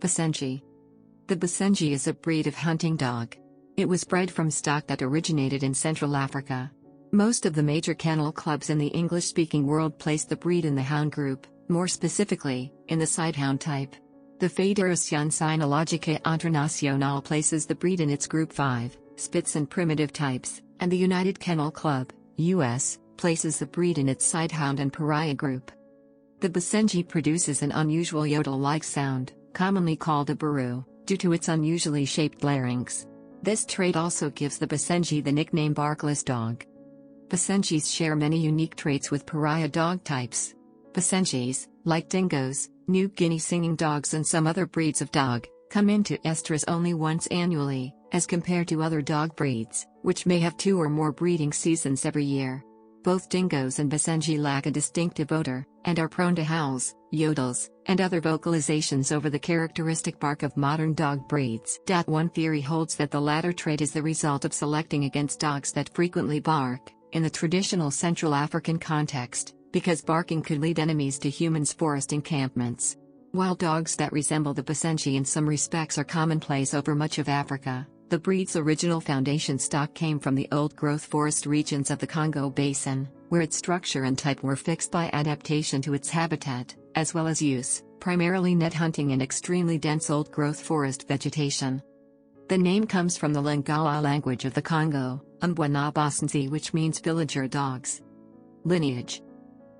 Basenji. The Basenji is a breed of hunting dog. It was bred from stock that originated in Central Africa. Most of the major kennel clubs in the English-speaking world place the breed in the hound group, more specifically, in the Sighthound type. The Fédération Cynologique Internationale places the breed in its Group 5, spitz and primitive types, and the United Kennel Club, US, places the breed in its Sighthound and pariah group. The Basenji produces an unusual yodel-like sound, commonly called a baru, due to its unusually shaped larynx. This trait also gives the Basenji the nickname barkless dog. Basenjis share many unique traits with pariah dog types. Basenjis, like dingoes, New Guinea singing dogs and some other breeds of dog, come into estrus only once annually, as compared to other dog breeds, which may have 2 or more breeding seasons every year. Both dingoes and Basenji lack a distinctive odor, and are prone to howls, yodels, and other vocalizations over the characteristic bark of modern dog breeds. One theory holds that the latter trait is the result of selecting against dogs that frequently bark, in the traditional Central African context, because barking could lead enemies to humans' forest encampments. While dogs that resemble the Basenji in some respects are commonplace over much of Africa, the breed's original foundation stock came from the old-growth forest regions of the Congo Basin, where its structure and type were fixed by adaptation to its habitat, as well as use, primarily net hunting in extremely dense old-growth forest vegetation. The name comes from the Lingala language of the Congo, Basenji, which means villager dogs. Lineage.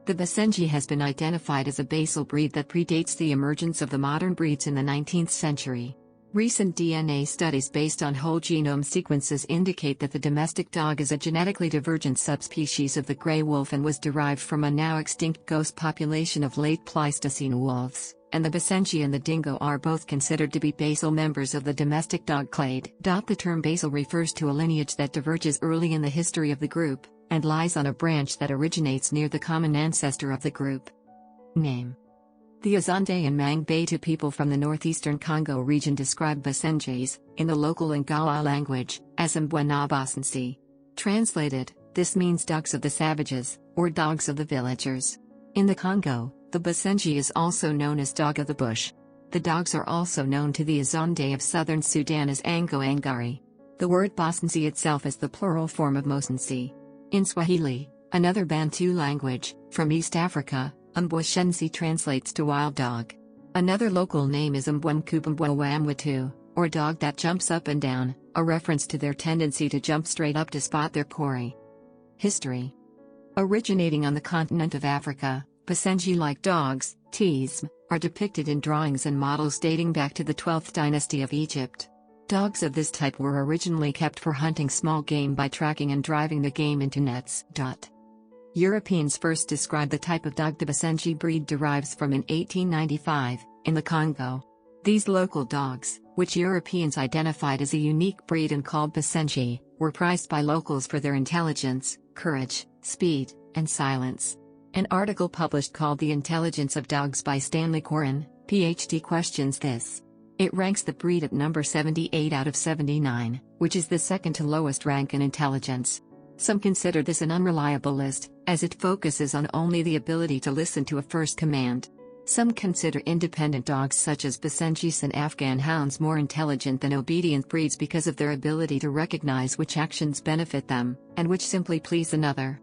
The Basenji has been identified as a basal breed that predates the emergence of the modern breeds in the 19th century. Recent DNA studies based on whole genome sequences indicate that the domestic dog is a genetically divergent subspecies of the gray wolf and was derived from a now extinct ghost population of late Pleistocene wolves, and the Basenji and the dingo are both considered to be basal members of the domestic dog clade. The term basal refers to a lineage that diverges early in the history of the group, and lies on a branch that originates near the common ancestor of the group. Name. The Azande and Mangbetu people from the northeastern Congo region describe Basenjis, in the local Lingala language, as Basenji. Translated, this means dogs of the savages, or dogs of the villagers. In the Congo, the Basenji is also known as dog of the bush. The dogs are also known to the Azande of southern Sudan as Ango Angari. The word Basenji itself is the plural form of Mosensi. In Swahili, another Bantu language, from East Africa, Mbwashensi translates to wild dog. Another local name is Mbwamkubumbwawamwatu, or dog that jumps up and down, a reference to their tendency to jump straight up to spot their quarry. History. Originating on the continent of Africa, Basenji-like dogs, Tsm, are depicted in drawings and models dating back to the 12th dynasty of Egypt. Dogs of this type were originally kept for hunting small game by tracking and driving the game into nets. Europeans first described the type of dog the Basenji breed derives from in 1895, in the Congo. These local dogs, which Europeans identified as a unique breed and called Basenji, were prized by locals for their intelligence, courage, speed, and silence. An article published called The Intelligence of Dogs by Stanley Coren, Ph.D. questions this. It ranks the breed at number 78 out of 79, which is the second to lowest rank in intelligence. Some consider this an unreliable list, as it focuses on only the ability to listen to a first command. Some consider independent dogs such as Basenjis and Afghan hounds more intelligent than obedient breeds because of their ability to recognize which actions benefit them, and which simply please another.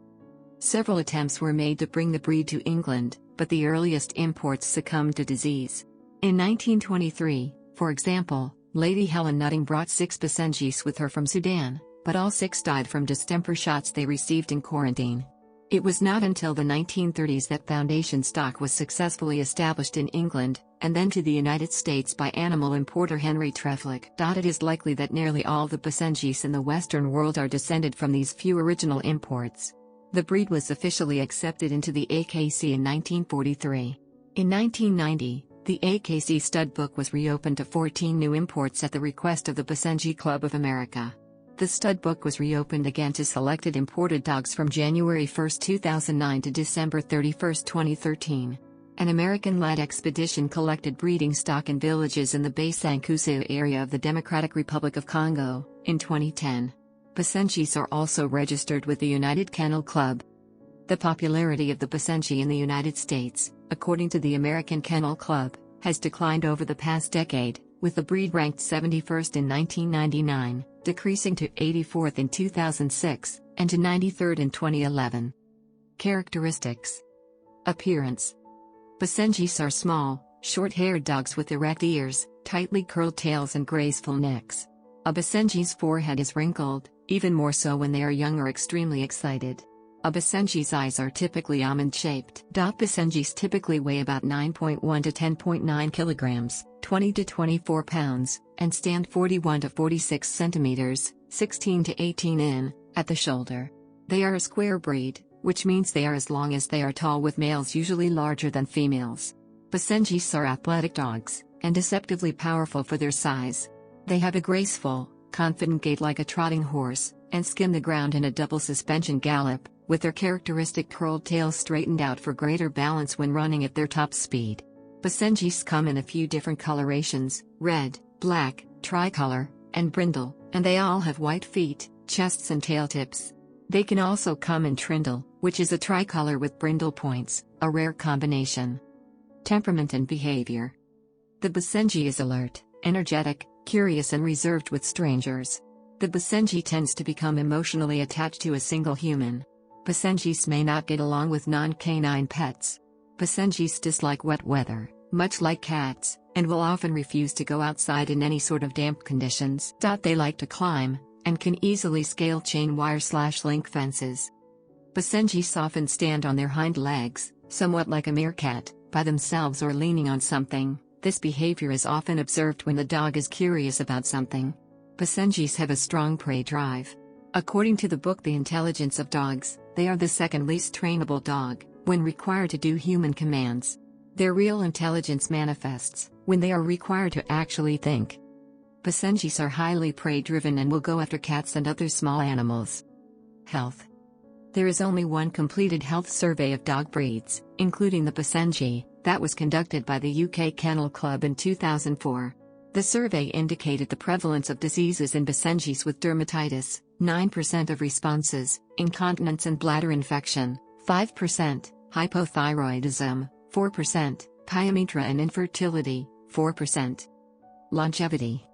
Several attempts were made to bring the breed to England, but the earliest imports succumbed to disease. In 1923, for example, Lady Helen Nutting brought 6 Basenjis with her from Sudan, but all 6 died from distemper shots they received in quarantine. It was not until the 1930s that foundation stock was successfully established in England, and then to the United States by animal importer Henry Treflick. It is likely that nearly all the Basenjis in the Western world are descended from these few original imports. The breed was officially accepted into the AKC in 1943. In 1990, the AKC stud book was reopened to 14 new imports at the request of the Basenji Club of America. The stud book was reopened again to selected imported dogs from January 1, 2009 to December 31, 2013. An American-led expedition collected breeding stock in villages in the Basankusu area of the Democratic Republic of Congo, in 2010. Basenjis are also registered with the United Kennel Club. The popularity of the Basenji in the United States, according to the American Kennel Club, has declined over the past decade, with the breed ranked 71st in 1999, decreasing to 84th in 2006, and to 93rd in 2011. Characteristics. Appearance. Basenjis are small, short-haired dogs with erect ears, tightly curled tails and graceful necks. A Basenji's forehead is wrinkled, even more so when they are young or extremely excited. A Basenji's eyes are typically almond-shaped. Basenjis typically weigh about 9.1 to 10.9 kilograms, 20 to 24 pounds, and stand 41 to 46 centimeters, 16 to 18 in, at the shoulder. They are a square breed, which means they are as long as they are tall, with males usually larger than females. Basenjis are athletic dogs, and deceptively powerful for their size. They have a graceful, confident gait like a trotting horse, and skim the ground in a double suspension gallop, with their characteristic curled tails straightened out for greater balance when running at their top speed. Basenjis come in a few different colorations: red, black, tricolor, and brindle, and they all have white feet, chests and tail tips. They can also come in trindle, which is a tricolor with brindle points, a rare combination. Temperament and behavior. The Basenji is alert, energetic, curious and reserved with strangers. The Basenji tends to become emotionally attached to a single human. Basenjis may not get along with non-canine pets. Basenjis dislike wet weather, much like cats, and will often refuse to go outside in any sort of damp conditions. They like to climb, and can easily scale chain wire/link fences. Basenjis often stand on their hind legs, somewhat like a meerkat, by themselves or leaning on something. This behavior is often observed when the dog is curious about something. Basenjis have a strong prey drive. According to the book The Intelligence of Dogs, they are the second least trainable dog, when required to do human commands. Their real intelligence manifests when they are required to actually think. Basenjis are highly prey-driven and will go after cats and other small animals. Health. There is only one completed health survey of dog breeds, including the Basenji, that was conducted by the UK Kennel Club in 2004. The survey indicated the prevalence of diseases in Basenjis with dermatitis, 9% of responses, incontinence and bladder infection, 5%, hypothyroidism, 4%, pyometra and infertility, 4%. Longevity.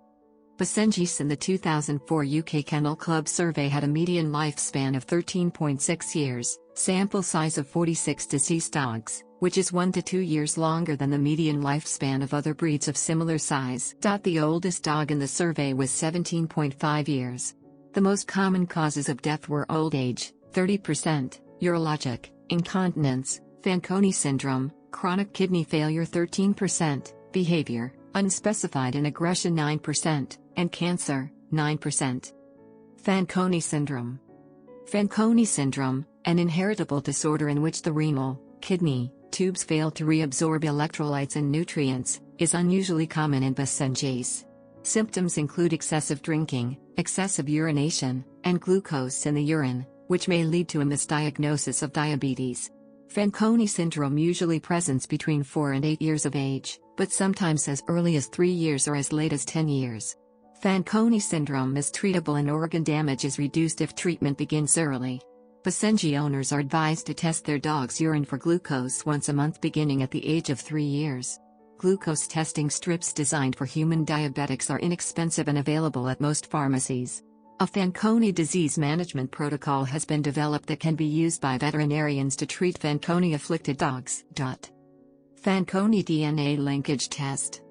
Basenjis in the 2004 UK Kennel Club survey had a median lifespan of 13.6 years, sample size of 46 deceased dogs, which is 1 to 2 years longer than the median lifespan of other breeds of similar size. The oldest dog in the survey was 17.5 years. The most common causes of death were old age, 30%, urologic, incontinence, Fanconi syndrome, chronic kidney failure 13%, behavior, unspecified and aggression 9%, and cancer, 9%. Fanconi syndrome. Fanconi syndrome, an inheritable disorder in which the renal, kidney, tubes fail to reabsorb electrolytes and nutrients, is unusually common in Basenjis. Symptoms include excessive drinking, excessive urination, and glucose in the urine, which may lead to a misdiagnosis of diabetes. Fanconi syndrome usually presents between 4 and 8 years of age, but sometimes as early as 3 years or as late as 10 years. Fanconi syndrome is treatable and organ damage is reduced if treatment begins early. Basenji owners are advised to test their dog's urine for glucose once a month beginning at the age of 3 years. Glucose testing strips designed for human diabetics are inexpensive and available at most pharmacies. A Fanconi disease management protocol has been developed that can be used by veterinarians to treat Fanconi-afflicted dogs. Fanconi DNA linkage test.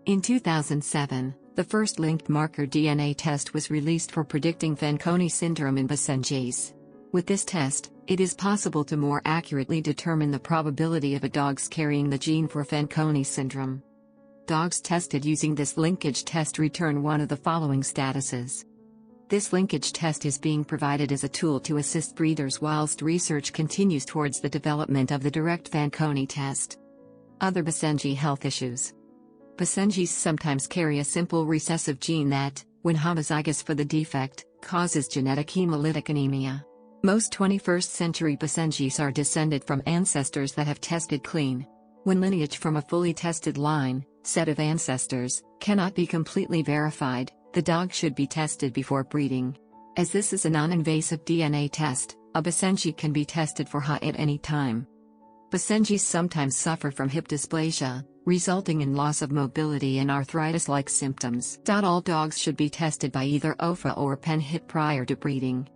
In 2007, the first linked marker DNA test was released for predicting Fanconi syndrome in Basenjis. With this test, it is possible to more accurately determine the probability of a dog's carrying the gene for Fanconi syndrome. Dogs tested using this linkage test return one of the following statuses. This linkage test is being provided as a tool to assist breeders whilst research continues towards the development of the direct Fanconi test. Other Basenji health issues. Basenjis sometimes carry a simple recessive gene that, when homozygous for the defect, causes genetic hemolytic anemia. Most 21st century Basenjis are descended from ancestors that have tested clean. When lineage from a fully tested line, set of ancestors, cannot be completely verified, the dog should be tested before breeding. As this is a non-invasive DNA test, a Basenji can be tested for HA at any time. Basenjis sometimes suffer from hip dysplasia, resulting in loss of mobility and arthritis-like symptoms. All dogs should be tested by either OFA or PEN-HIT prior to breeding.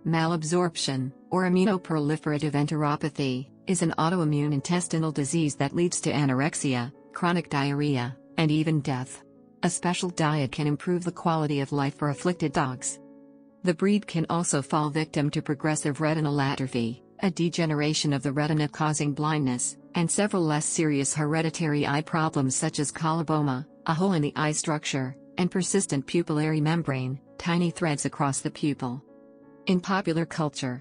Malabsorption, or immunoproliferative enteropathy, is an autoimmune intestinal disease that leads to anorexia, chronic diarrhea, and even death. A special diet can improve the quality of life for afflicted dogs. The breed can also fall victim to progressive retinal atrophy, a degeneration of the retina causing blindness, and several less serious hereditary eye problems such as coloboma, a hole in the eye structure, and persistent pupillary membrane, tiny threads across the pupil. In popular culture,